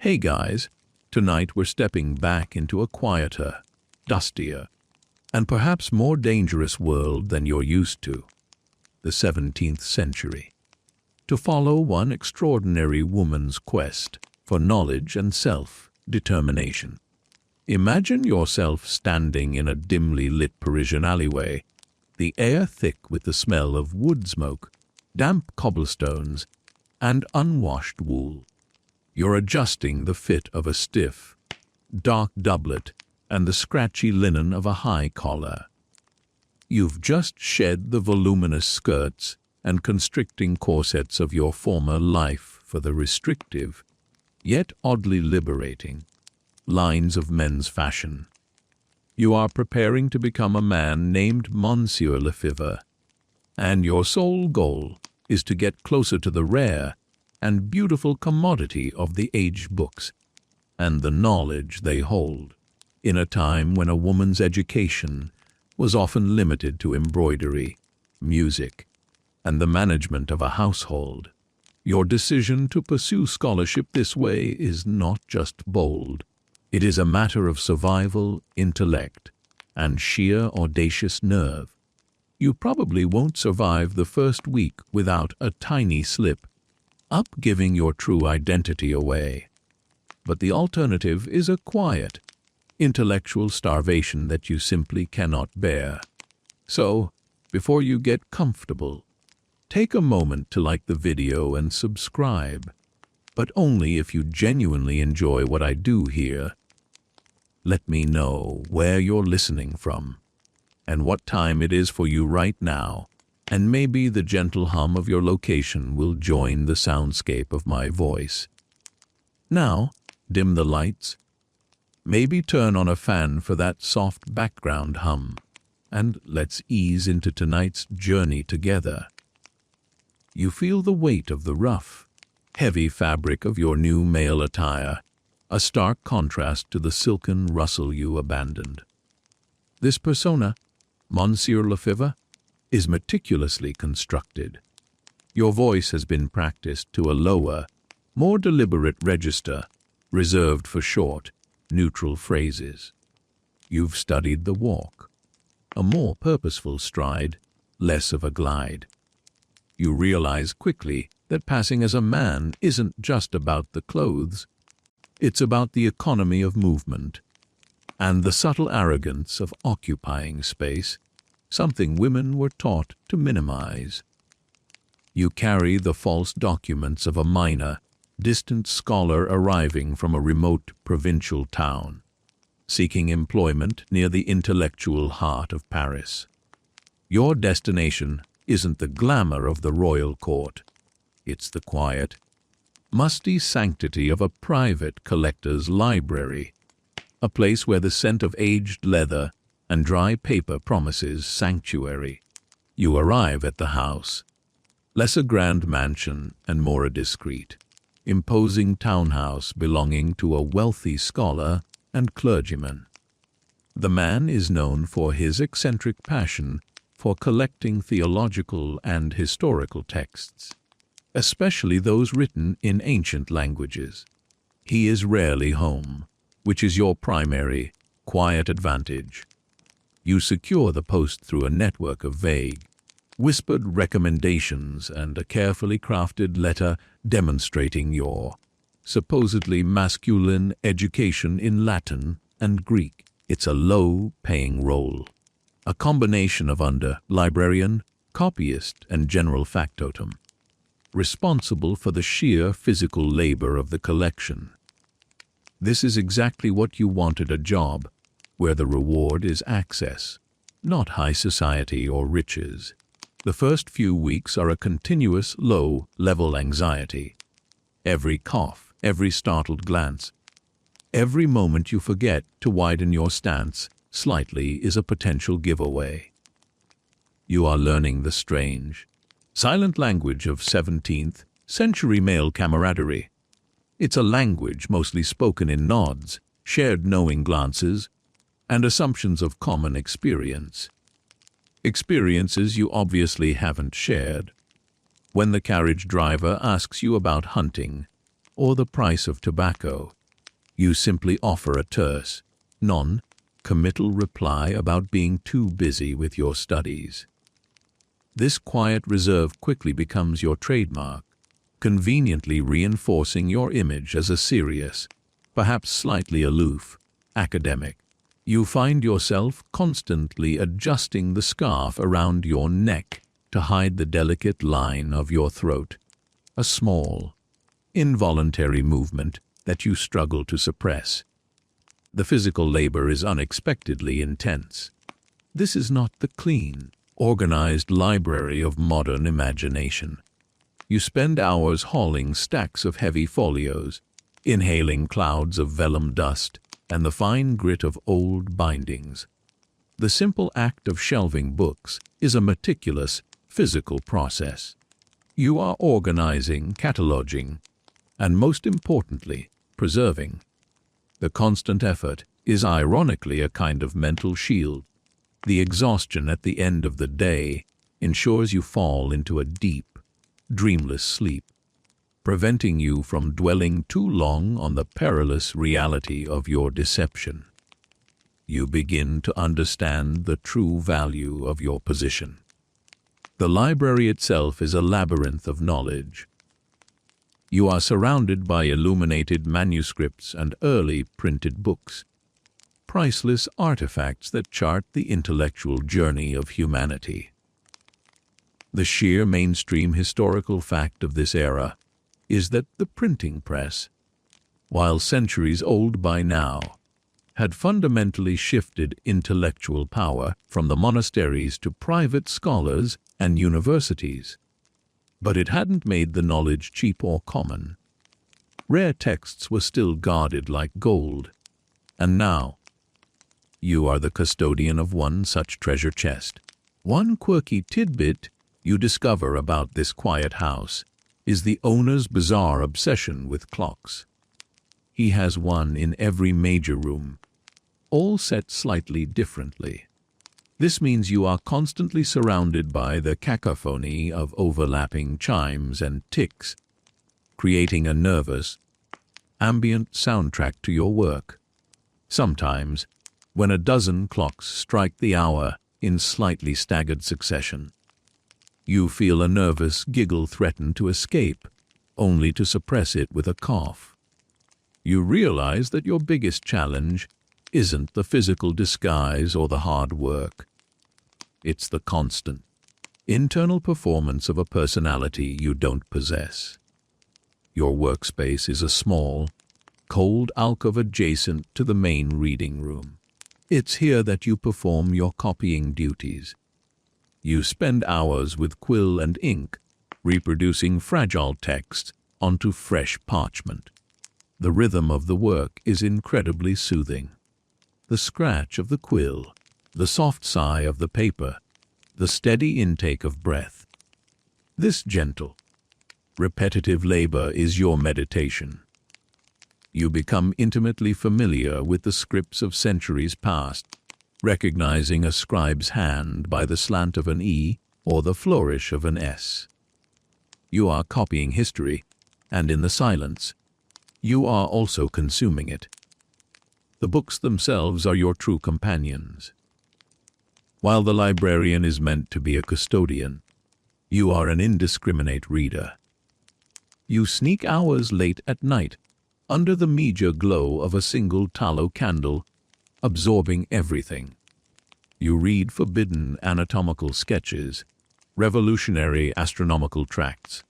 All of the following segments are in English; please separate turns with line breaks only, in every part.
Hey guys, tonight we're stepping back into a quieter, dustier, and perhaps more dangerous world than you're used to, the 17th century, to follow one extraordinary woman's quest for knowledge and self-determination. Imagine yourself standing in a dimly lit Parisian alleyway, the air thick with the smell of wood smoke, damp cobblestones, and unwashed wool. You're adjusting the fit of a stiff, dark doublet and the scratchy linen of a high collar. You've just shed the voluminous skirts and constricting corsets of your former life for the restrictive, yet oddly liberating, lines of men's fashion. You are preparing to become a man named Monsieur Lefevre, and your sole goal is to get closer to the rare and beautiful commodity of the age books and the knowledge they hold, in a time when a woman's education was often limited to embroidery, music, and the management of a household. Your decision to pursue scholarship this way is not just bold. It is a matter of survival, intellect, and sheer audacious nerve. You probably won't survive the first week without a tiny slip up, giving your true identity away. But the alternative is a quiet, intellectual starvation that you simply cannot bear. So, before you get comfortable, take a moment to like the video and subscribe, but only if you genuinely enjoy what I do here. Let me know where you're listening from and what time it is for you right now, and maybe the gentle hum of your location will join the soundscape of my voice. Now, dim the lights. Maybe turn on a fan for that soft background hum, and let's ease into tonight's journey together. You feel the weight of the rough, heavy fabric of your new male attire, a stark contrast to the silken rustle you abandoned. This persona, Monsieur Lefevre, is meticulously constructed. Your voice has been practiced to a lower, more deliberate register, reserved for short, neutral phrases. You've studied the walk, a more purposeful stride, less of a glide. You realize quickly that passing as a man isn't just about the clothes. It's about the economy of movement and the subtle arrogance of occupying space, something women were taught to minimize. You carry the false documents of a minor, distant scholar arriving from a remote provincial town, seeking employment near the intellectual heart of Paris. Your destination isn't the glamour of the royal court. It's the quiet, musty sanctity of a private collector's library, a place where the scent of aged leather and dry paper promises sanctuary. You arrive at the house, less a grand mansion and more a discreet, imposing townhouse belonging to a wealthy scholar and clergyman. The man is known for his eccentric passion for collecting theological and historical texts, especially those written in ancient languages. He is rarely home, which is your primary, quiet advantage. You secure the post through a network of vague, whispered recommendations and a carefully crafted letter demonstrating your supposedly masculine education in Latin and Greek. It's a low-paying role, a combination of librarian, copyist, and general factotum, responsible for the sheer physical labor of the collection. This is exactly what you wanted: a job where the reward is access, not high society or riches. The first few weeks are a continuous low-level anxiety. Every cough, every startled glance, every moment you forget to widen your stance slightly is a potential giveaway. You are learning the strange, silent language of 17th-century male camaraderie. It's a language mostly spoken in nods, shared knowing glances, and assumptions of common experience. Experiences you obviously haven't shared. When the carriage driver asks you about hunting, or the price of tobacco. You simply offer a terse, non-committal reply about being too busy with your studies. This quiet reserve quickly becomes your trademark, conveniently reinforcing your image as a serious, perhaps slightly aloof, academic. You find yourself constantly adjusting the scarf around your neck to hide the delicate line of your throat, a small, involuntary movement that you struggle to suppress. The physical labor is unexpectedly intense. This is not the clean, organized library of modern imagination. You spend hours hauling stacks of heavy folios, inhaling clouds of vellum dust and the fine grit of old bindings. The simple act of shelving books is a meticulous, physical process. You are organizing, cataloging, and most importantly, preserving. The constant effort is ironically a kind of mental shield. The exhaustion at the end of the day ensures you fall into a deep, dreamless sleep, preventing you from dwelling too long on the perilous reality of your deception. You begin to understand the true value of your position. The library itself is a labyrinth of knowledge. You are surrounded by illuminated manuscripts and early printed books, priceless artifacts that chart the intellectual journey of humanity. The sheer mainstream historical fact of this era is that the printing press, while centuries old by now, had fundamentally shifted intellectual power from the monasteries to private scholars and universities. But it hadn't made the knowledge cheap or common. Rare texts were still guarded like gold. And now, you are the custodian of one such treasure chest. One quirky tidbit you discover about this quiet house is the owner's bizarre obsession with clocks. He has one in every major room, all set slightly differently. This means you are constantly surrounded by the cacophony of overlapping chimes and ticks, creating a nervous, ambient soundtrack to your work. Sometimes, when a dozen clocks strike the hour in slightly staggered succession, you feel a nervous giggle threaten to escape, only to suppress it with a cough. You realize that your biggest challenge isn't the physical disguise or the hard work. It's the constant, internal performance of a personality you don't possess. Your workspace is a small, cold alcove adjacent to the main reading room. It's here that you perform your copying duties. You spend hours with quill and ink, reproducing fragile text onto fresh parchment. The rhythm of the work is incredibly soothing. The scratch of the quill, the soft sigh of the paper, the steady intake of breath. This gentle, repetitive labor is your meditation. You become intimately familiar with the scripts of centuries past, recognizing a scribe's hand by the slant of an E or the flourish of an S. You are copying history, and in the silence, you are also consuming it. The books themselves are your true companions. While the librarian is meant to be a custodian, you are an indiscriminate reader. You sneak hours late at night, under the meager glow of a single tallow candle, absorbing everything. You read forbidden anatomical sketches, revolutionary astronomical tracts,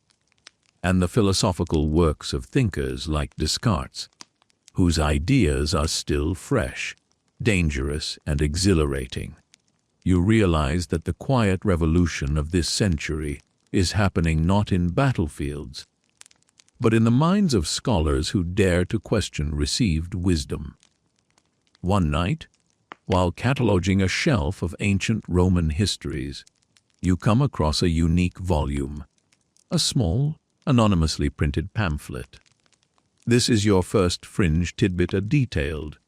and the philosophical works of thinkers like Descartes, whose ideas are still fresh, dangerous, and exhilarating. You realize that the quiet revolution of this century is happening not in battlefields, but in the minds of scholars who dare to question received wisdom. One night, while cataloging a shelf of ancient Roman histories, you come across a unique volume, a small, anonymously printed pamphlet. This is your first fringe tidbit, a detailed,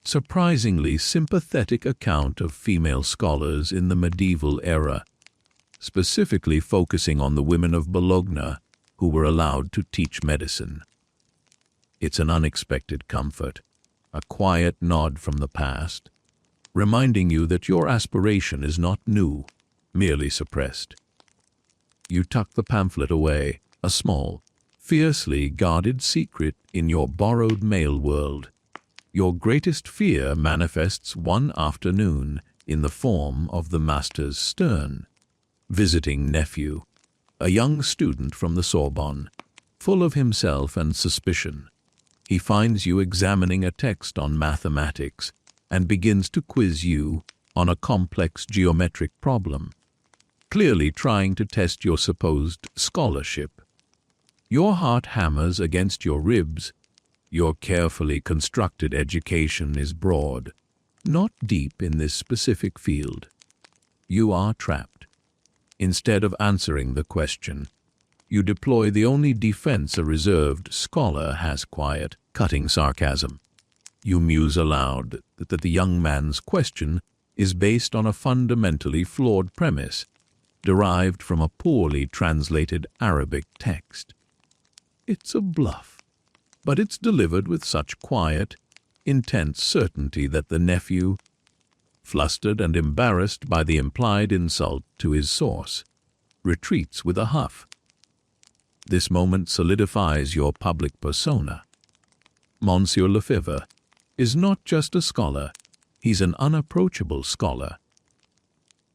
surprisingly sympathetic account of female scholars in the medieval era, specifically focusing on the women of Bologna who were allowed to teach medicine. It's an unexpected comfort, a quiet nod from the past, reminding you that your aspiration is not new, merely suppressed. You tuck the pamphlet away, a small, fiercely guarded secret in your borrowed mail world. Your greatest fear manifests one afternoon in the form of the master's stern, visiting nephew, a young student from the Sorbonne, full of himself and suspicion. He finds you examining a text on mathematics and begins to quiz you on a complex geometric problem, clearly trying to test your supposed scholarship. Your heart hammers against your ribs. Your carefully constructed education is broad, not deep in this specific field. You are trapped. Instead of answering the question, you deploy the only defense a reserved scholar has: quiet, cutting sarcasm. You muse aloud that the young man's question is based on a fundamentally flawed premise, derived from a poorly translated Arabic text. It's a bluff, but it's delivered with such quiet, intense certainty that the nephew, flustered and embarrassed by the implied insult to his source, retreats with a huff. This moment solidifies your public persona. Monsieur Lefevre is not just a scholar, he's an unapproachable scholar.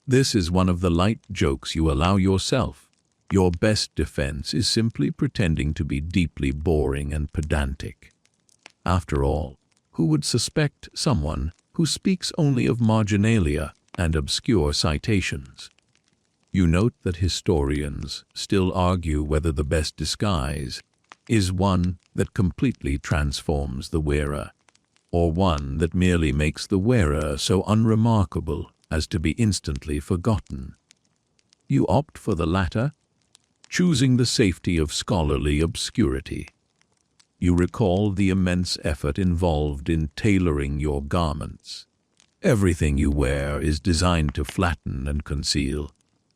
This is one of the light jokes you allow yourself. Your best defense is simply pretending to be deeply boring and pedantic. After all, who would suspect someone who speaks only of marginalia and obscure citations? You note that historians still argue whether the best disguise is one that completely transforms the wearer, or one that merely makes the wearer so unremarkable as to be instantly forgotten. You opt for the latter, choosing the safety of scholarly obscurity. You recall the immense effort involved in tailoring your garments. Everything you wear is designed to flatten and conceal,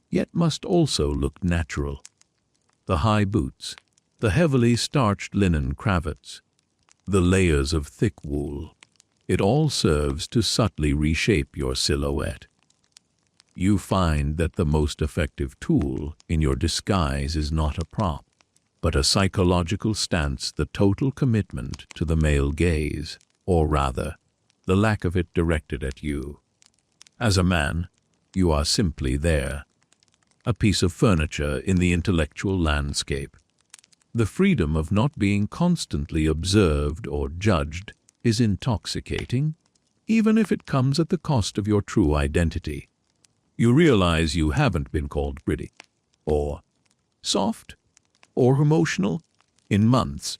yet must also look natural. The high boots, the heavily starched linen cravats, the layers of thick wool, it all serves to subtly reshape your silhouette. You find that the most effective tool in your disguise is not a prop, but a psychological stance, the total commitment to the male gaze, or rather, the lack of it directed at you. As a man, you are simply there, a piece of furniture in the intellectual landscape. The freedom of not being constantly observed or judged is intoxicating, even if it comes at the cost of your true identity. You realize you haven't been called pretty, or soft, or emotional in months,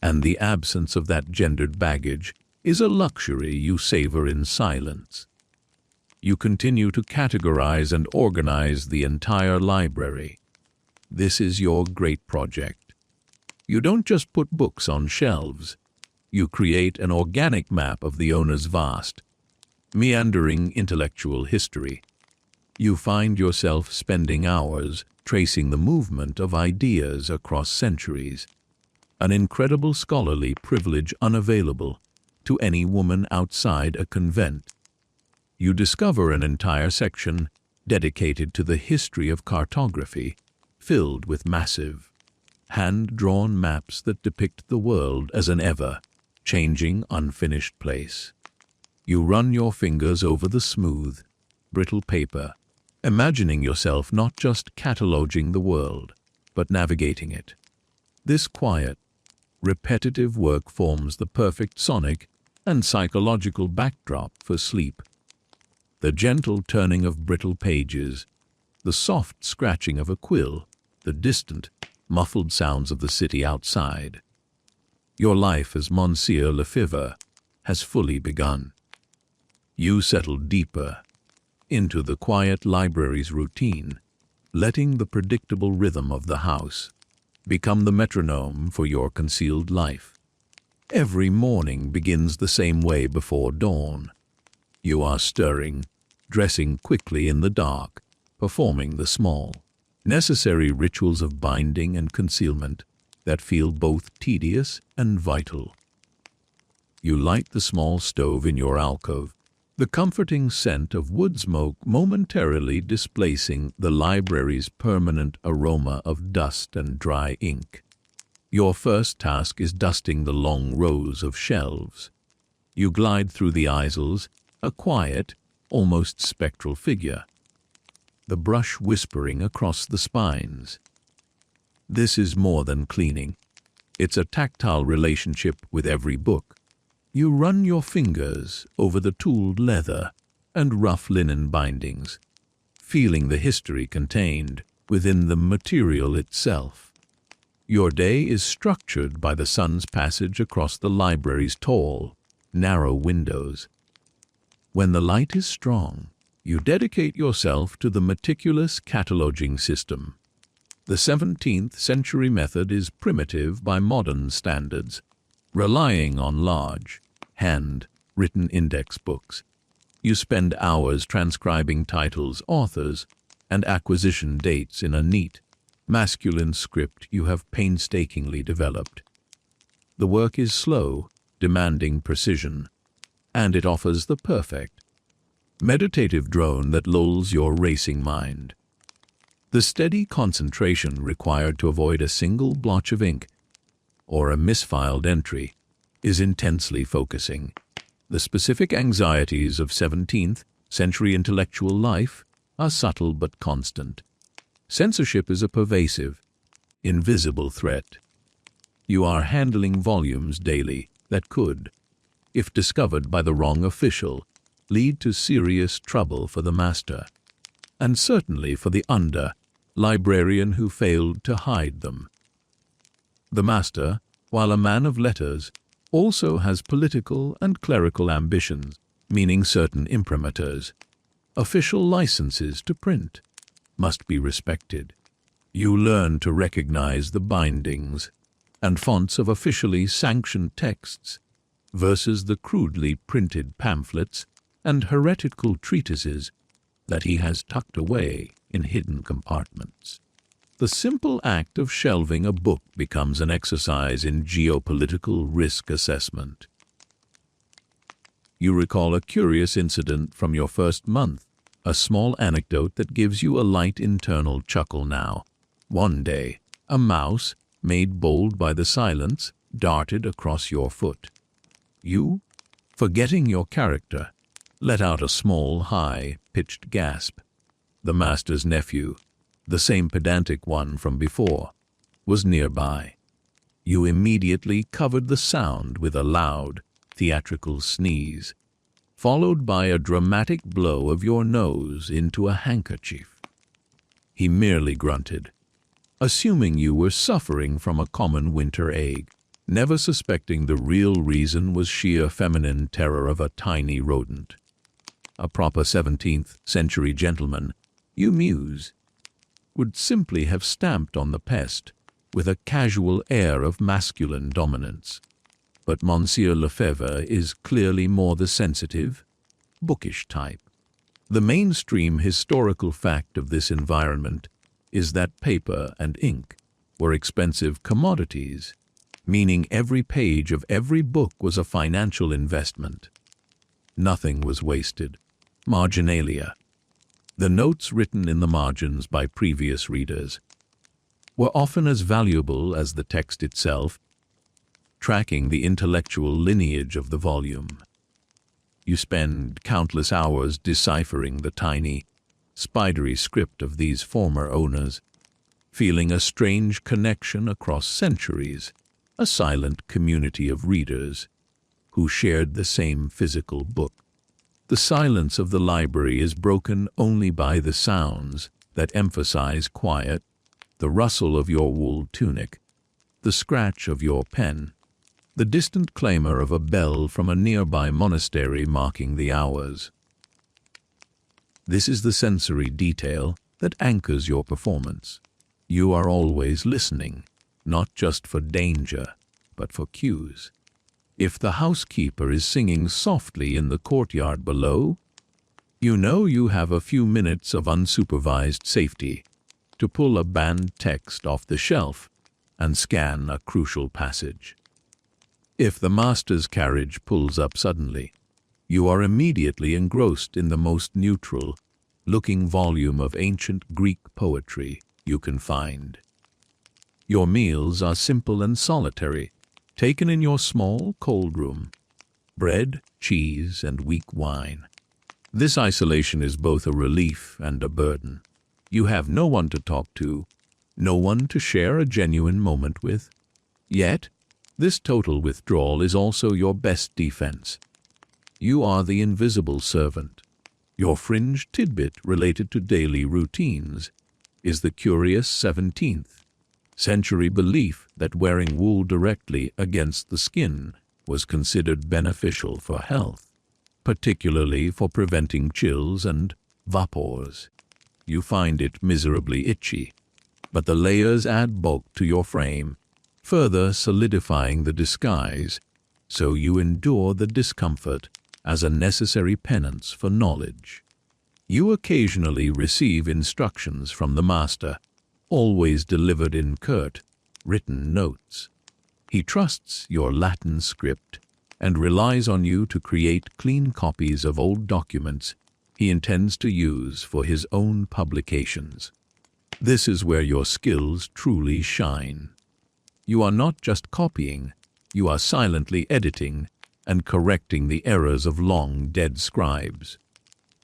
and the absence of that gendered baggage is a luxury you savor in silence. You continue to categorize and organize the entire library. This is your great project. You don't just put books on shelves. You create an organic map of the owner's vast, meandering intellectual history. You find yourself spending hours tracing the movement of ideas across centuries, an incredible scholarly privilege unavailable to any woman outside a convent. You discover an entire section dedicated to the history of cartography, filled with massive, hand-drawn maps that depict the world as an ever-changing, unfinished place. You run your fingers over the smooth, brittle paper, imagining yourself not just cataloging the world, but navigating it. This quiet, repetitive work forms the perfect sonic and psychological backdrop for sleep. The gentle turning of brittle pages, the soft scratching of a quill, the distant, muffled sounds of the city outside. Your life as Monsieur Lefevre has fully begun. You settle deeper into the quiet library's routine, letting the predictable rhythm of the house become the metronome for your concealed life. Every morning begins the same way before dawn. You are stirring, dressing quickly in the dark, performing the small, necessary rituals of binding and concealment that feel both tedious and vital. You light the small stove in your alcove, the comforting scent of wood smoke momentarily displacing the library's permanent aroma of dust and dry ink. Your first task is dusting the long rows of shelves. You glide through the aisles, a quiet, almost spectral figure, the brush whispering across the spines. This is more than cleaning. It's a tactile relationship with every book. You run your fingers over the tooled leather and rough linen bindings, feeling the history contained within the material itself. Your day is structured by the sun's passage across the library's tall, narrow windows. When the light is strong, you dedicate yourself to the meticulous cataloging system. The 17th-century method is primitive by modern standards, relying on large, hand-written index books. You spend hours transcribing titles, authors, and acquisition dates in a neat, masculine script you have painstakingly developed. The work is slow, demanding precision, and it offers the perfect, meditative drone that lulls your racing mind. The steady concentration required to avoid a single blotch of ink or a misfiled entry is intensely focusing. The specific anxieties of 17th-century intellectual life are subtle but constant. Censorship is a pervasive, invisible threat. You are handling volumes daily that could, if discovered by the wrong official, lead to serious trouble for the master, and certainly for the librarian who failed to hide them. The master, while a man of letters, also has political and clerical ambitions, meaning certain imprimaturs, official licenses to print, must be respected. You learn to recognize the bindings and fonts of officially sanctioned texts versus the crudely printed pamphlets and heretical treatises that he has tucked away in hidden compartments. The simple act of shelving a book becomes an exercise in geopolitical risk assessment. You recall a curious incident from your first month, a small anecdote that gives you a light internal chuckle now. One day, a mouse, made bold by the silence, darted across your foot. You, forgetting your character, let out a small, high-pitched gasp. The master's nephew, the same pedantic one from before, was nearby. You immediately covered the sound with a loud, theatrical sneeze, followed by a dramatic blow of your nose into a handkerchief. He merely grunted, assuming you were suffering from a common winter ague, never suspecting the real reason was sheer feminine terror of a tiny rodent. A proper 17th-century gentleman, you muse, would simply have stamped on the pest with a casual air of masculine dominance. But Monsieur Lefevre is clearly more the sensitive, bookish type. The mainstream historical fact of this environment is that paper and ink were expensive commodities, meaning every page of every book was a financial investment. Nothing was wasted. Marginalia, the notes written in the margins by previous readers, were often as valuable as the text itself, tracking the intellectual lineage of the volume. You spend countless hours deciphering the tiny, spidery script of these former owners, feeling a strange connection across centuries, a silent community of readers who shared the same physical book. The silence of the library is broken only by the sounds that emphasize quiet, the rustle of your wool tunic, the scratch of your pen, the distant clamor of a bell from a nearby monastery marking the hours. This is the sensory detail that anchors your performance. You are always listening, not just for danger, but for cues. If the housekeeper is singing softly in the courtyard below, you know you have a few minutes of unsupervised safety to pull a banned text off the shelf and scan a crucial passage. If the master's carriage pulls up suddenly, you are immediately engrossed in the most neutral-looking volume of ancient Greek poetry you can find. Your meals are simple and solitary, taken in your small cold room. Bread, cheese, and weak wine. This isolation is both a relief and a burden. You have no one to talk to, no one to share a genuine moment with. Yet, this total withdrawal is also your best defense. You are the invisible servant. Your fringe tidbit related to daily routines is the curious 17th-century belief that wearing wool directly against the skin was considered beneficial for health, particularly for preventing chills and vapors. You find it miserably itchy, but the layers add bulk to your frame, further solidifying the disguise, so you endure the discomfort as a necessary penance for knowledge. You occasionally receive instructions from the master, always delivered in curt, written notes. He trusts your Latin script and relies on you to create clean copies of old documents he intends to use for his own publications. This is where your skills truly shine. You are not just copying, you are silently editing and correcting the errors of long-dead scribes.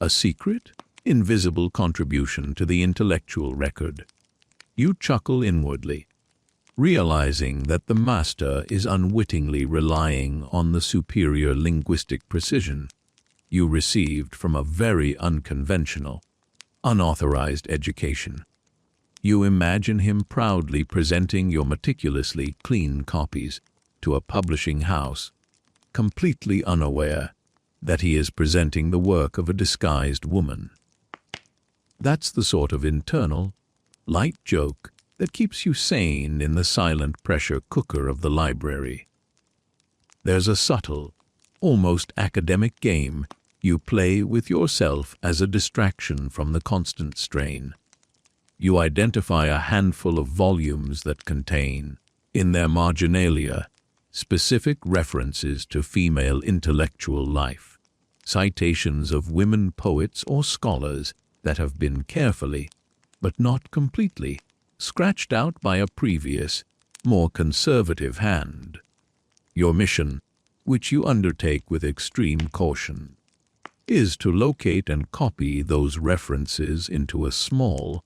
A secret, invisible contribution to the intellectual record. You chuckle inwardly, realizing that the master is unwittingly relying on the superior linguistic precision you received from a very unconventional, unauthorized education. You imagine him proudly presenting your meticulously clean copies to a publishing house, completely unaware that he is presenting the work of a disguised woman. That's the sort of internal, light joke that keeps you sane in the silent pressure cooker of the library. There's a subtle, almost academic game you play with yourself as a distraction from the constant strain. You identify a handful of volumes that contain, in their marginalia, specific references to female intellectual life, citations of women poets or scholars that have been carefully, but not completely, scratched out by a previous, more conservative hand. Your mission, which you undertake with extreme caution, is to locate and copy those references into a small,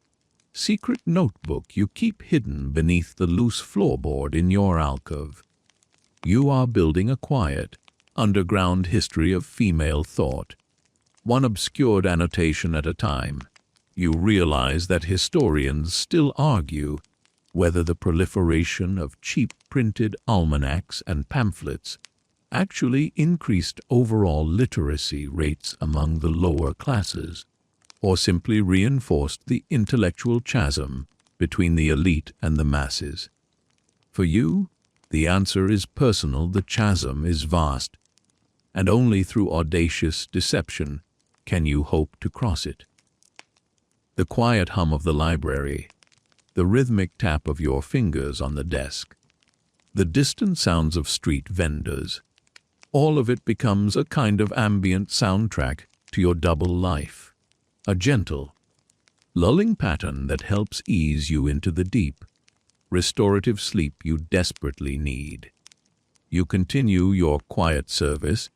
secret notebook you keep hidden beneath the loose floorboard in your alcove. You are building a quiet, underground history of female thought, one obscured annotation at a time. You realize that historians still argue whether the proliferation of cheap printed almanacs and pamphlets actually increased overall literacy rates among the lower classes, or simply reinforced the intellectual chasm between the elite and the masses. For you, the answer is personal. The chasm is vast, and only through audacious deception can you hope to cross it. The quiet hum of the library, the rhythmic tap of your fingers on the desk, the distant sounds of street vendors, all of it becomes a kind of ambient soundtrack to your double life, a gentle, lulling pattern that helps ease you into the deep, restorative sleep you desperately need. You continue your quiet service,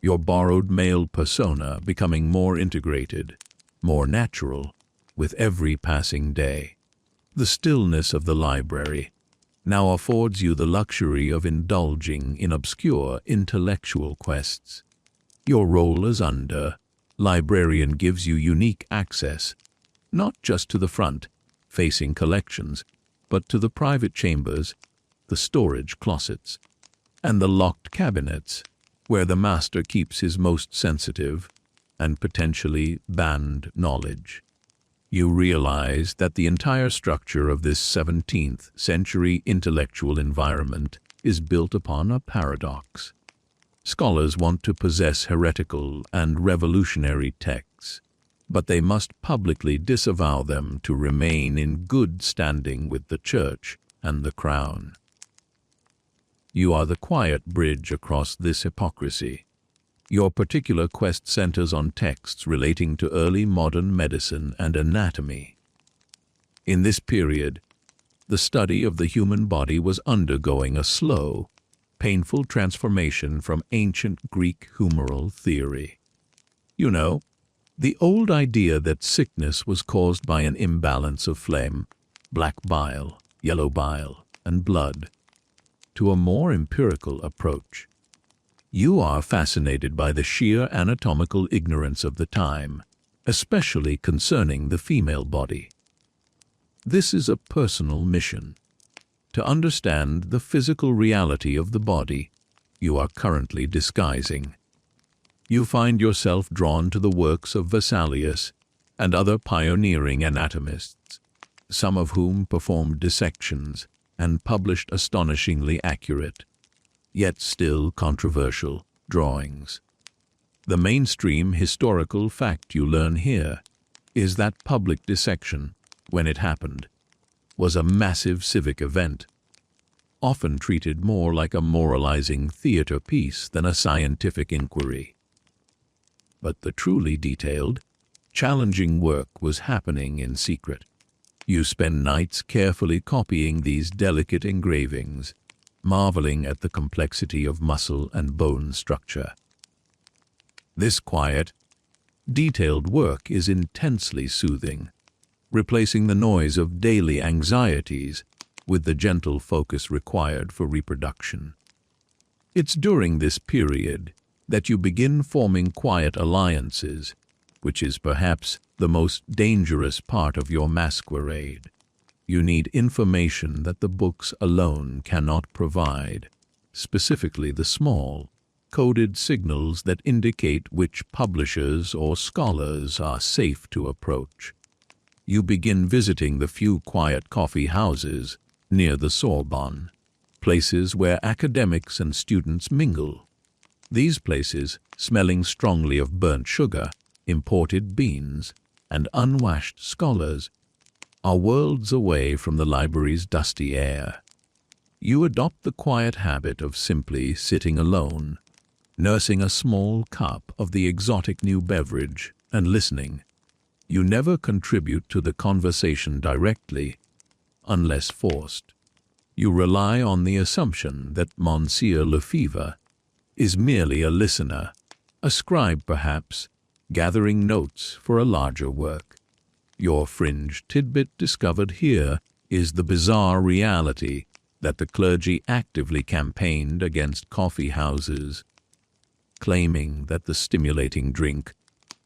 your borrowed male persona becoming more integrated, more natural, with every passing day. The stillness of the library now affords you the luxury of indulging in obscure intellectual quests. Your role as librarian gives you unique access, not just to the front-facing collections, but to the private chambers, the storage closets, and the locked cabinets where the master keeps his most sensitive and potentially banned knowledge. You realize that the entire structure of this 17th-century intellectual environment is built upon a paradox. Scholars want to possess heretical and revolutionary texts, but they must publicly disavow them to remain in good standing with the church and the crown. You are the quiet bridge across this hypocrisy. Your particular quest centers on texts relating to early modern medicine and anatomy. In this period, the study of the human body was undergoing a slow, painful transformation from ancient Greek humoral theory. You know, the old idea that sickness was caused by an imbalance of phlegm, black bile, yellow bile, and blood, to a more empirical approach. You are fascinated by the sheer anatomical ignorance of the time, especially concerning the female body. This is a personal mission. To understand the physical reality of the body you are currently disguising. You find yourself drawn to the works of Vesalius and other pioneering anatomists, some of whom performed dissections and published astonishingly accurate, yet still controversial, drawings. The mainstream historical fact you learn here is that public dissection, when it happened, was a massive civic event, often treated more like a moralizing theater piece than a scientific inquiry. But the truly detailed, challenging work was happening in secret. You spend nights carefully copying these delicate engravings, marveling at the complexity of muscle and bone structure. This quiet, detailed work is intensely soothing, replacing the noise of daily anxieties with the gentle focus required for reproduction. It's during this period that you begin forming quiet alliances, which is perhaps the most dangerous part of your masquerade. You need information that the books alone cannot provide, specifically the small, coded signals that indicate which publishers or scholars are safe to approach. You begin visiting the few quiet coffee houses near the Sorbonne, places where academics and students mingle. These places, smelling strongly of burnt sugar, imported beans, and unwashed scholars, are worlds away from the library's dusty air. You adopt the quiet habit of simply sitting alone, nursing a small cup of the exotic new beverage and listening. You never contribute to the conversation directly, unless forced. You rely on the assumption that Monsieur Lefevre is merely a listener, a scribe perhaps, gathering notes for a larger work. Your fringe tidbit discovered here is the bizarre reality that the clergy actively campaigned against coffee houses, claiming that the stimulating drink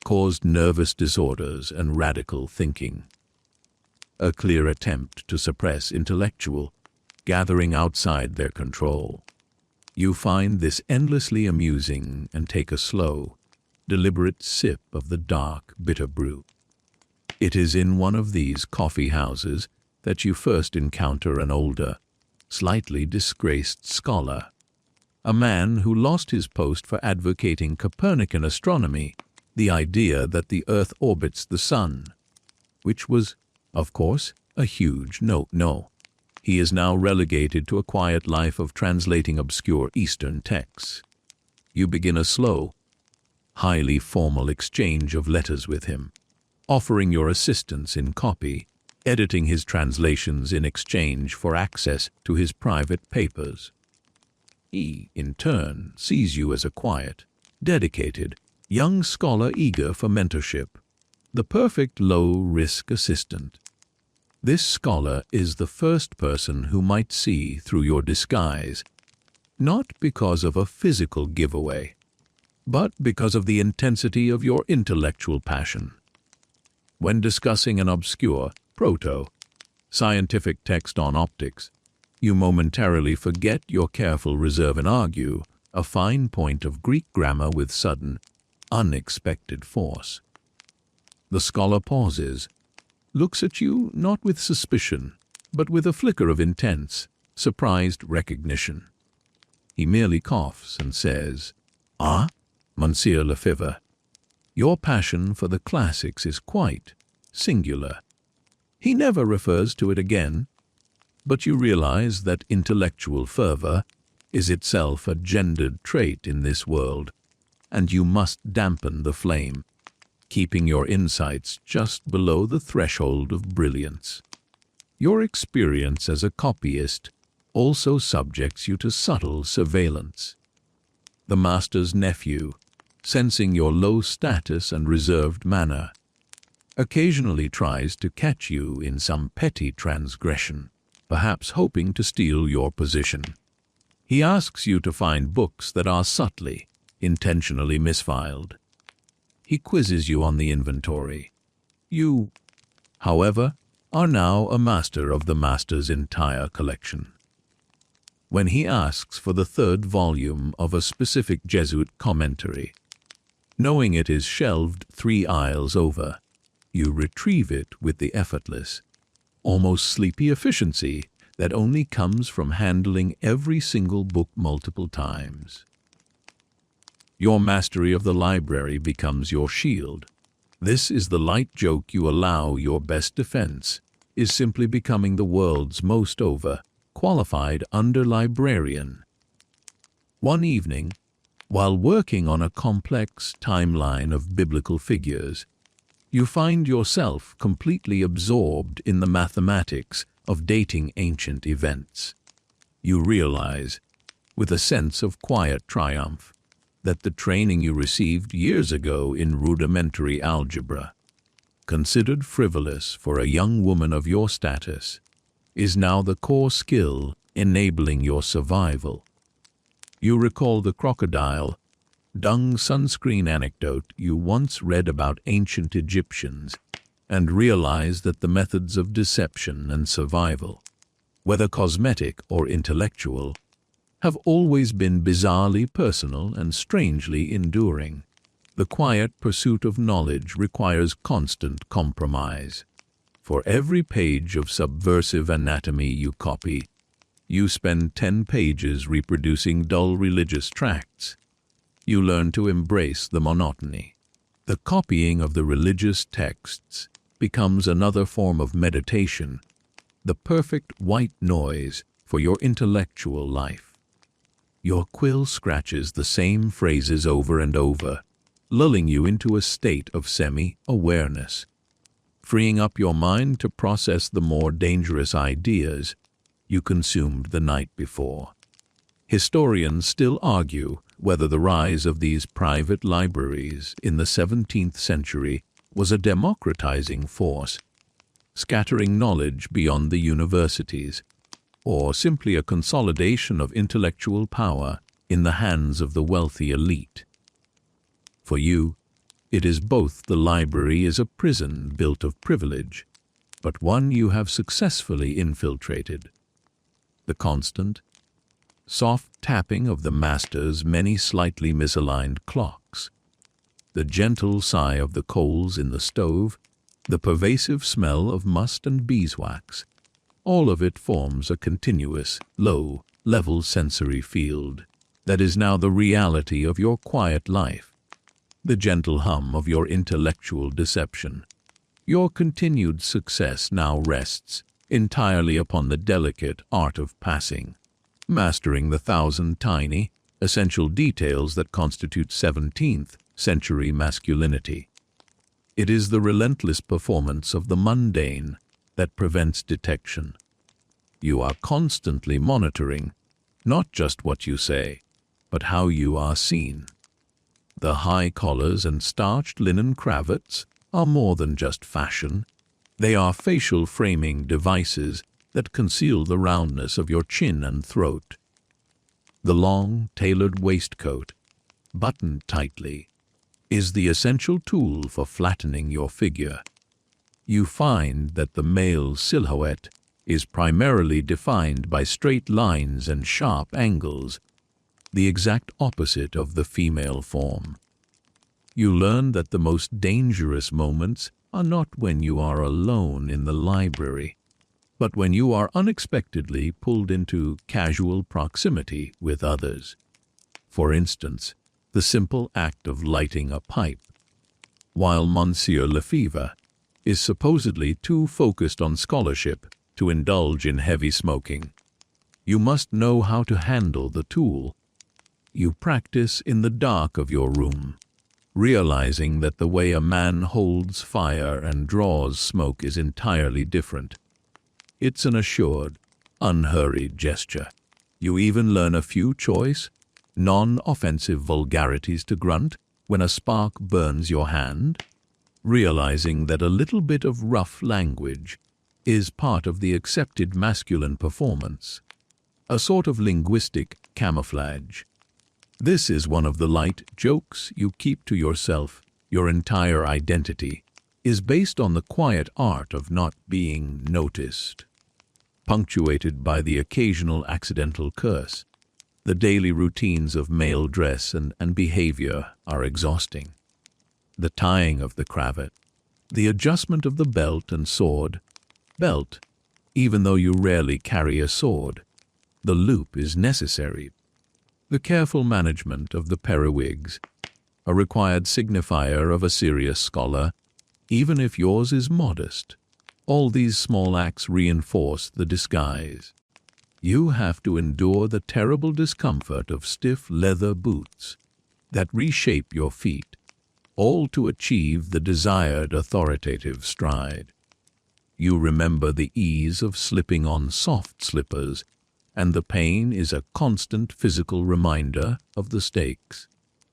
caused nervous disorders and radical thinking. A clear attempt to suppress intellectual gathering outside their control. You find this endlessly amusing and take a slow, deliberate sip of the dark, bitter brew. It is in one of these coffee houses that you first encounter an older, slightly disgraced scholar, a man who lost his post for advocating Copernican astronomy, the idea that the Earth orbits the Sun, which was, of course, a huge no. He is now relegated to a quiet life of translating obscure Eastern texts. You begin a slow, highly formal exchange of letters with him, offering your assistance in copy, editing his translations in exchange for access to his private papers. He, in turn, sees you as a quiet, dedicated, young scholar eager for mentorship, the perfect low-risk assistant. This scholar is the first person who might see through your disguise, not because of a physical giveaway, but because of the intensity of your intellectual passion. When discussing an obscure, proto-scientific text on optics, you momentarily forget your careful reserve and argue a fine point of Greek grammar with sudden, unexpected force. The scholar pauses, looks at you not with suspicion, but with a flicker of intense, surprised recognition. He merely coughs and says, "Ah, Monsieur Lefevre, your passion for the classics is quite singular." He never refers to it again, but you realize that intellectual fervor is itself a gendered trait in this world, and you must dampen the flame, keeping your insights just below the threshold of brilliance. Your experience as a copyist also subjects you to subtle surveillance. The master's nephew, sensing your low status and reserved manner, occasionally tries to catch you in some petty transgression, perhaps hoping to steal your position. He asks you to find books that are subtly, intentionally misfiled. He quizzes you on the inventory. You, however, are now a master of the master's entire collection. When he asks for the third volume of a specific Jesuit commentary, knowing it is shelved 3 aisles over, you retrieve it with the effortless, almost sleepy efficiency that only comes from handling every single book multiple times. Your mastery of the library becomes your shield. This is the light joke you allow. Your best defense is simply becoming the world's most qualified under-librarian. One evening, while working on a complex timeline of biblical figures, you find yourself completely absorbed in the mathematics of dating ancient events. You realize, with a sense of quiet triumph, that the training you received years ago in rudimentary algebra, considered frivolous for a young woman of your status, is now the core skill enabling your survival. You recall the crocodile dung sunscreen anecdote you once read about ancient Egyptians and realize that the methods of deception and survival, whether cosmetic or intellectual, have always been bizarrely personal and strangely enduring. The quiet pursuit of knowledge requires constant compromise. For every page of subversive anatomy you copy, you spend 10 pages reproducing dull religious tracts. You learn to embrace the monotony. The copying of the religious texts becomes another form of meditation, the perfect white noise for your intellectual life. Your quill scratches the same phrases over and over, lulling you into a state of semi-awareness, freeing up your mind to process the more dangerous ideas you consumed the night before. Historians still argue whether the rise of these private libraries in the 17th century was a democratizing force, scattering knowledge beyond the universities, or simply a consolidation of intellectual power in the hands of the wealthy elite. For you, it is both. The library is a prison built of privilege, but one you have successfully infiltrated. The constant, soft tapping of the master's many slightly misaligned clocks, the gentle sigh of the coals in the stove, the pervasive smell of must and beeswax, all of it forms a continuous, low-level sensory field that is now the reality of your quiet life, the gentle hum of your intellectual deception. Your continued success now rests entirely upon the delicate art of passing, mastering the 1,000 tiny, essential details that constitute 17th-century masculinity. It is the relentless performance of the mundane that prevents detection. You are constantly monitoring not just what you say, but how you are seen. The high collars and starched linen cravats are more than just fashion. They are facial framing devices that conceal the roundness of your chin and throat. The long, tailored waistcoat, buttoned tightly, is the essential tool for flattening your figure. You find that the male silhouette is primarily defined by straight lines and sharp angles, the exact opposite of the female form. You learn that the most dangerous moments are not when you are alone in the library, but when you are unexpectedly pulled into casual proximity with others. For instance, the simple act of lighting a pipe. While Monsieur Lefevre is supposedly too focused on scholarship to indulge in heavy smoking, You must know how to handle the tool. You practice in the dark of your room, realizing that the way a man holds fire and draws smoke is entirely different. It's an assured, unhurried gesture. You even learn a few choice, non-offensive vulgarities to grunt when a spark burns your hand, realizing that a little bit of rough language is part of the accepted masculine performance, a sort of linguistic camouflage. This is one of the light jokes you keep to yourself. Your entire identity is based on the quiet art of not being noticed, punctuated by the occasional accidental curse. The daily routines of male dress and behavior are exhausting. The tying of the cravat, the adjustment of the belt and sword. Belt, even though you rarely carry a sword. The loop is necessary. The careful management of the periwigs, a required signifier of a serious scholar, even if yours is modest. All these small acts reinforce the disguise. You have to endure the terrible discomfort of stiff leather boots that reshape your feet, all to achieve the desired authoritative stride. You remember the ease of slipping on soft slippers, and the pain is a constant physical reminder of the stakes.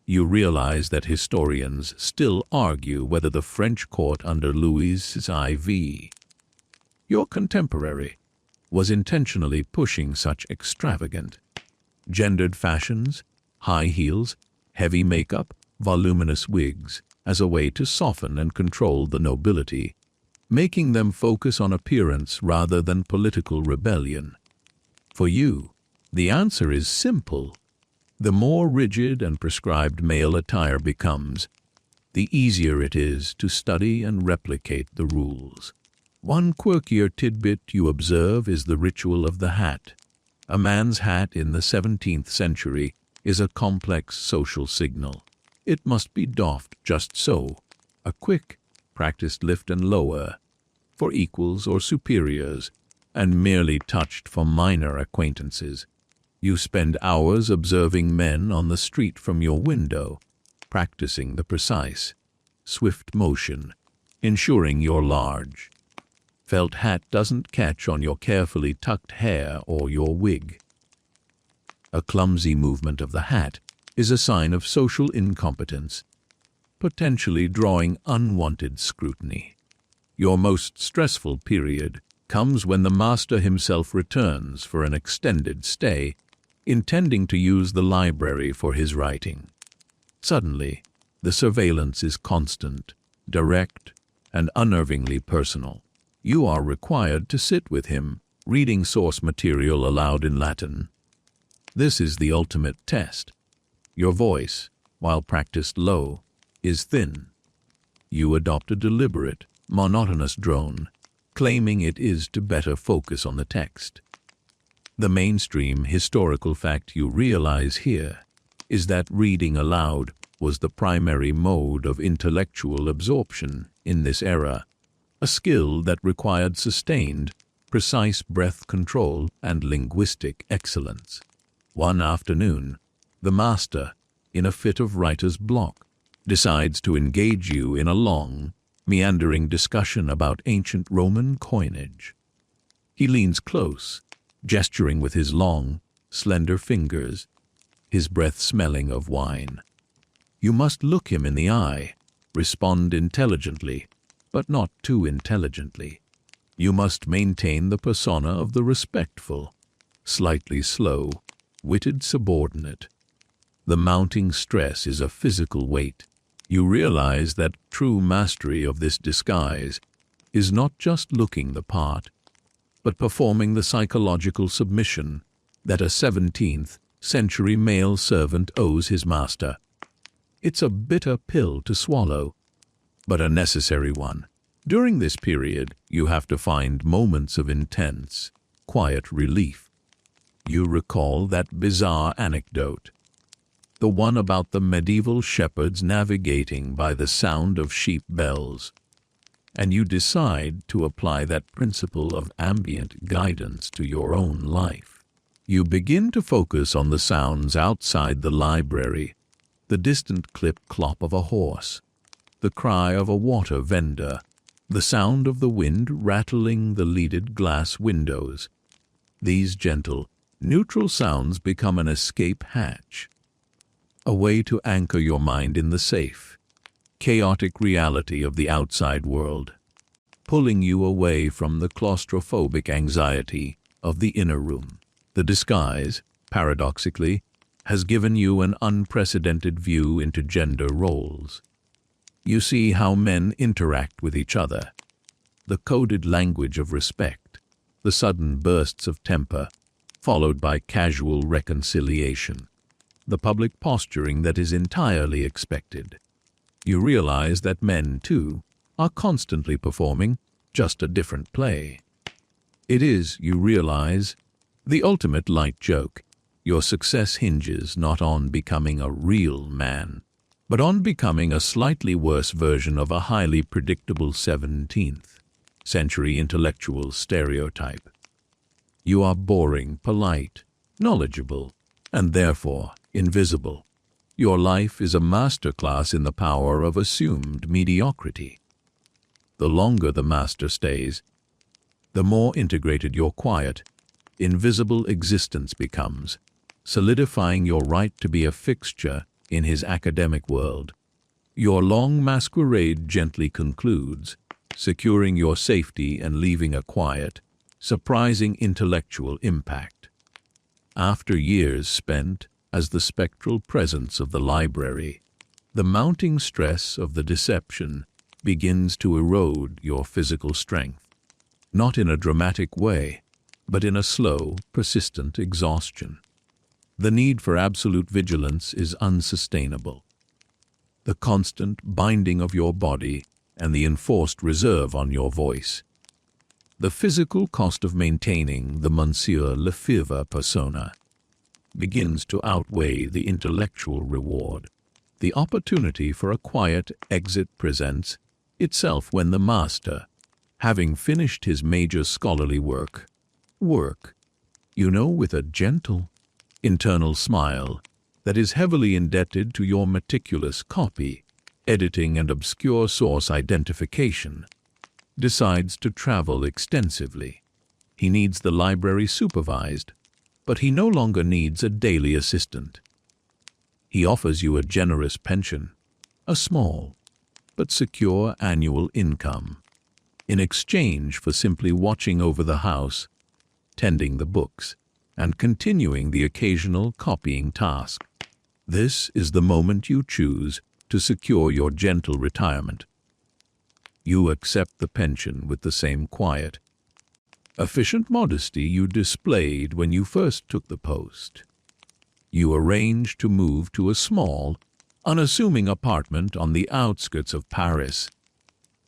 You realize that historians still argue whether the French court under Louis IV, your contemporary, was intentionally pushing such extravagant, gendered fashions, high heels, heavy makeup, voluminous wigs, as a way to soften and control the nobility, making them focus on appearance rather than political rebellion. For you, the answer is simple. The more rigid and prescribed male attire becomes, the easier it is to study and replicate the rules. One quirkier tidbit you observe is the ritual of the hat. A man's hat in the 17th century is a complex social signal. It must be doffed just so, a quick, practiced lift and lower, for equals or superiors, and merely touched for minor acquaintances. You spend hours observing men on the street from your window, practicing the precise, swift motion, ensuring your large felt hat doesn't catch on your carefully tucked hair or your wig. A clumsy movement of the hat is a sign of social incompetence, potentially drawing unwanted scrutiny. Your most stressful period comes when the master himself returns for an extended stay, intending to use the library for his writing. Suddenly, the surveillance is constant, direct, and unnervingly personal. You are required to sit with him, reading source material aloud in Latin. This is the ultimate test. Your voice, while practiced low, is thin. You adopt a deliberate, monotonous drone, claiming it is to better focus on the text. The mainstream historical fact you realize here is that reading aloud was the primary mode of intellectual absorption in this era, a skill that required sustained, precise breath control and linguistic excellence. One afternoon, the master, in a fit of writer's block, decides to engage you in a long, meandering discussion about ancient Roman coinage. He leans close, gesturing with his long, slender fingers, his breath smelling of wine. You must look him in the eye, respond intelligently, but not too intelligently. You must maintain the persona of the respectful, slightly slow-witted subordinate. The mounting stress is a physical weight. You realize that true mastery of this disguise is not just looking the part, but performing the psychological submission that a 17th-century male servant owes his master. It's a bitter pill to swallow, but a necessary one. During this period, you have to find moments of intense, quiet relief. You recall that bizarre anecdote, the one about the medieval shepherds navigating by the sound of sheep bells, and you decide to apply that principle of ambient guidance to your own life. You begin to focus on the sounds outside the library, the distant clip-clop of a horse, the cry of a water vendor, the sound of the wind rattling the leaded glass windows. These gentle, neutral sounds become an escape hatch, a way to anchor your mind in the safe, chaotic reality of the outside world, pulling you away from the claustrophobic anxiety of the inner room. The disguise, paradoxically, has given you an unprecedented view into gender roles. You see how men interact with each other, the coded language of respect, the sudden bursts of temper, followed by casual reconciliation, the public posturing that is entirely expected. You realize that men, too, are constantly performing just a different play. It is, you realize, the ultimate light joke. Your success hinges not on becoming a real man, but on becoming a slightly worse version of a highly predictable 17th-century intellectual stereotype. You are boring, polite, knowledgeable, and therefore invisible. Your life is a masterclass in the power of assumed mediocrity. The longer the master stays, the more integrated your quiet, invisible existence becomes, solidifying your right to be a fixture in his academic world. Your long masquerade gently concludes, securing your safety and leaving a quiet, surprising intellectual impact. After years spent as the spectral presence of the library, the mounting stress of the deception begins to erode your physical strength, not in a dramatic way, but in a slow, persistent exhaustion. The need for absolute vigilance is unsustainable. The constant binding of your body and the enforced reserve on your voice. The physical cost of maintaining the Monsieur Lefevre persona begins to outweigh the intellectual reward. The opportunity for a quiet exit presents itself when the master, having finished his major scholarly work, with a gentle, internal smile that is heavily indebted to your meticulous copy, editing, and obscure source identification, decides to travel extensively. He needs the library supervised, but he no longer needs a daily assistant. He offers you a generous pension, a small but secure annual income, in exchange for simply watching over the house, tending the books, and continuing the occasional copying task. This is the moment you choose to secure your gentle retirement. You accept the pension with the same quiet, efficient modesty you displayed when you first took the post. You arrange to move to a small, unassuming apartment on the outskirts of Paris,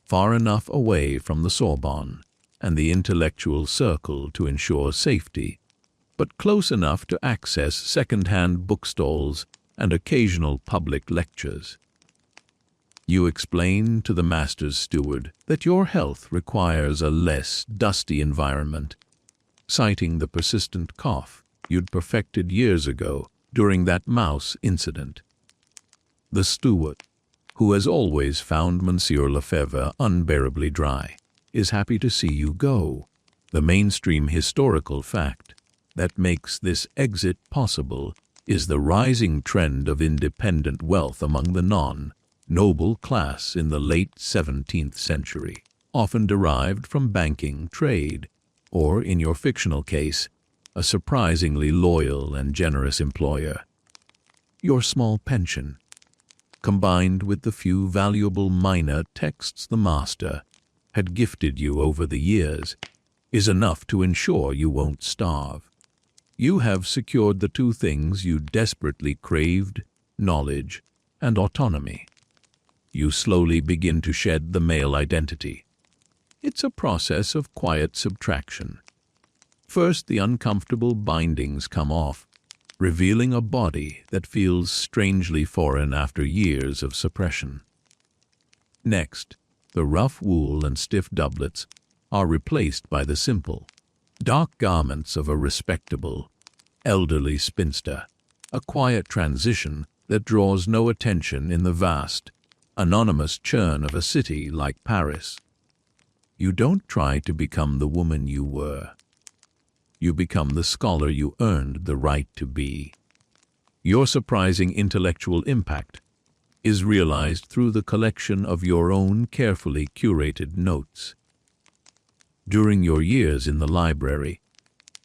far enough away from the Sorbonne and the intellectual circle to ensure safety, but close enough to access second-hand bookstalls and occasional public lectures. You explain to the master's steward that your health requires a less dusty environment, citing the persistent cough you'd perfected years ago during that mouse incident. The steward, who has always found Monsieur Lefevre unbearably dry, is happy to see you go. The mainstream historical fact that makes this exit possible is the rising trend of independent wealth among the non-noble class in the late 17th century, often derived from banking, trade, or, in your fictional case, a surprisingly loyal and generous employer. Your small pension, combined with the few valuable minor texts the master had gifted you over the years, is enough to ensure you won't starve. You have secured the two things you desperately craved: knowledge and autonomy. You slowly begin to shed the male identity. It's a process of quiet subtraction. First, the uncomfortable bindings come off, revealing a body that feels strangely foreign after years of suppression. Next, the rough wool and stiff doublets are replaced by the simple, dark garments of a respectable, elderly spinster, a quiet transition that draws no attention in the vast, anonymous churn of a city like Paris. You don't try to become the woman you were. You become the scholar you earned the right to be. Your surprising intellectual impact is realized through the collection of your own carefully curated notes. During your years in the library,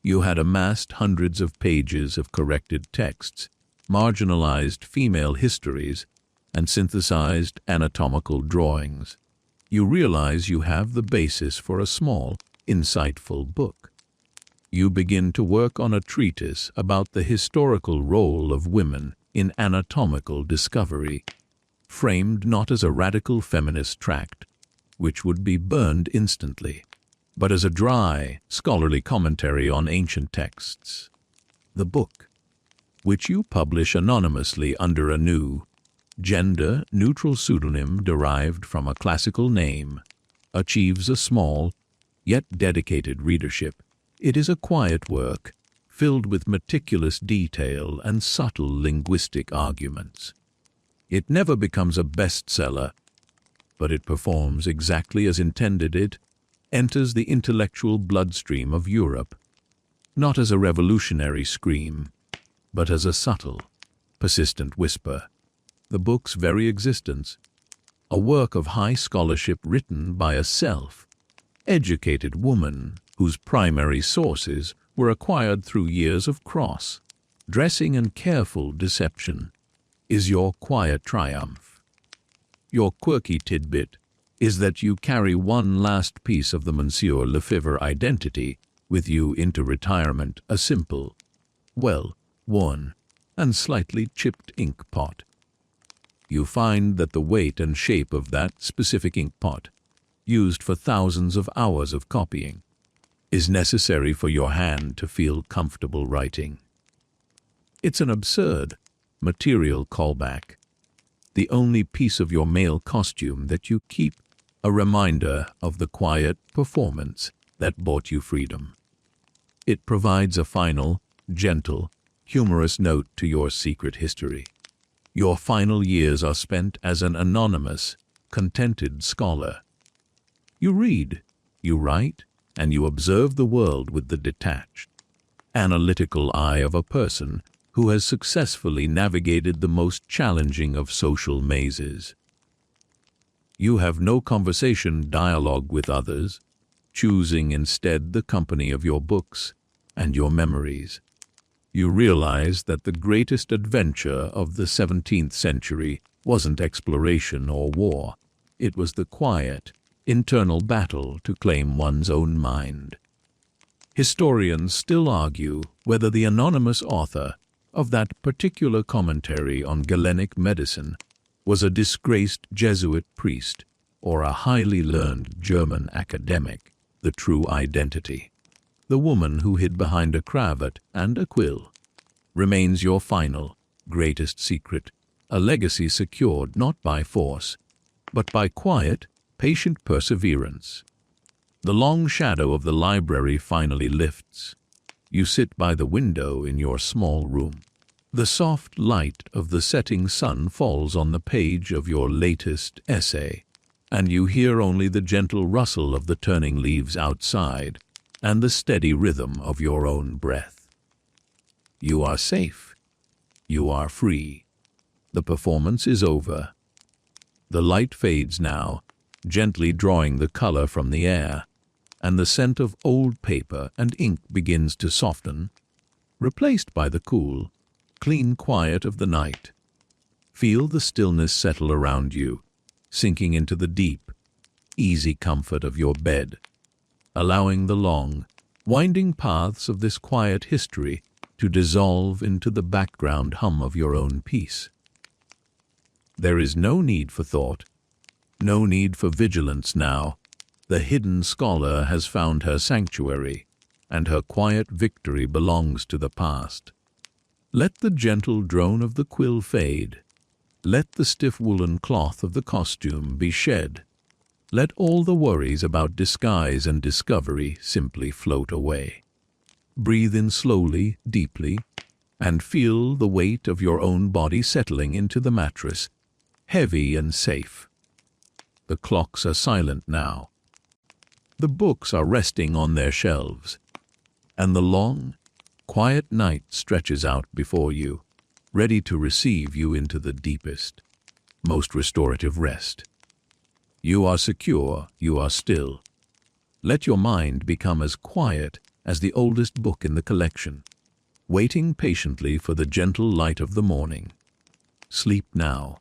you had amassed hundreds of pages of corrected texts, marginalized female histories, and synthesized anatomical drawings. You realize you have the basis for a small, insightful book. You begin to work on a treatise about the historical role of women in anatomical discovery, framed not as a radical feminist tract, which would be burned instantly, but as a dry, scholarly commentary on ancient texts. The book, which you publish anonymously under a new, gender-neutral pseudonym derived from a classical name, achieves a small, yet dedicated readership. It is a quiet work, filled with meticulous detail and subtle linguistic arguments. It never becomes a bestseller, but it performs exactly as intended. It enters the intellectual bloodstream of Europe, not as a revolutionary scream, but as a subtle, persistent whisper. The book's very existence, a work of high scholarship written by a self-educated woman whose primary sources were acquired through years of cross-dressing and careful deception, is your quiet triumph. Your quirky tidbit is that you carry one last piece of the Monsieur Lefevre identity with you into retirement, a simple, well-worn, and slightly chipped ink pot. You find that the weight and shape of that specific ink pot, used for thousands of hours of copying, is necessary for your hand to feel comfortable writing. It's an absurd, material callback, the only piece of your male costume that you keep, a reminder of the quiet performance that bought you freedom. It provides a final, gentle, humorous note to your secret history. Your final years are spent as an anonymous, contented scholar. You read, you write, and you observe the world with the detached, analytical eye of a person who has successfully navigated the most challenging of social mazes. You have no conversation dialogue with others, choosing instead the company of your books and your memories. You realize that the greatest adventure of the 17th century wasn't exploration or war. It was the quiet, internal battle to claim one's own mind. Historians still argue whether the anonymous author of that particular commentary on Galenic medicine was a disgraced Jesuit priest or a highly learned German academic. The true identity, the woman who hid behind a cravat and a quill, remains your final, greatest secret, a legacy secured not by force, but by quiet, patient perseverance. The long shadow of the library finally lifts. You sit by the window in your small room. The soft light of the setting sun falls on the page of your latest essay, and you hear only the gentle rustle of the turning leaves outside and the steady rhythm of your own breath. You are safe. You are free. The performance is over. The light fades now, gently drawing the color from the air, and the scent of old paper and ink begins to soften, replaced by the cool, clean quiet of the night. Feel the stillness settle around you, sinking into the deep, easy comfort of your bed, allowing the long, winding paths of this quiet history to dissolve into the background hum of your own peace. There is no need for thought, no need for vigilance now. The hidden scholar has found her sanctuary, and her quiet victory belongs to the past. Let the gentle drone of the quill fade. Let the stiff woolen cloth of the costume be shed. Let all the worries about disguise and discovery simply float away. Breathe in slowly, deeply, and feel the weight of your own body settling into the mattress, heavy and safe. The clocks are silent now. The books are resting on their shelves, and the long, quiet night stretches out before you, ready to receive you into the deepest, most restorative rest. You are secure, you are still. Let your mind become as quiet as the oldest book in the collection, waiting patiently for the gentle light of the morning. Sleep now,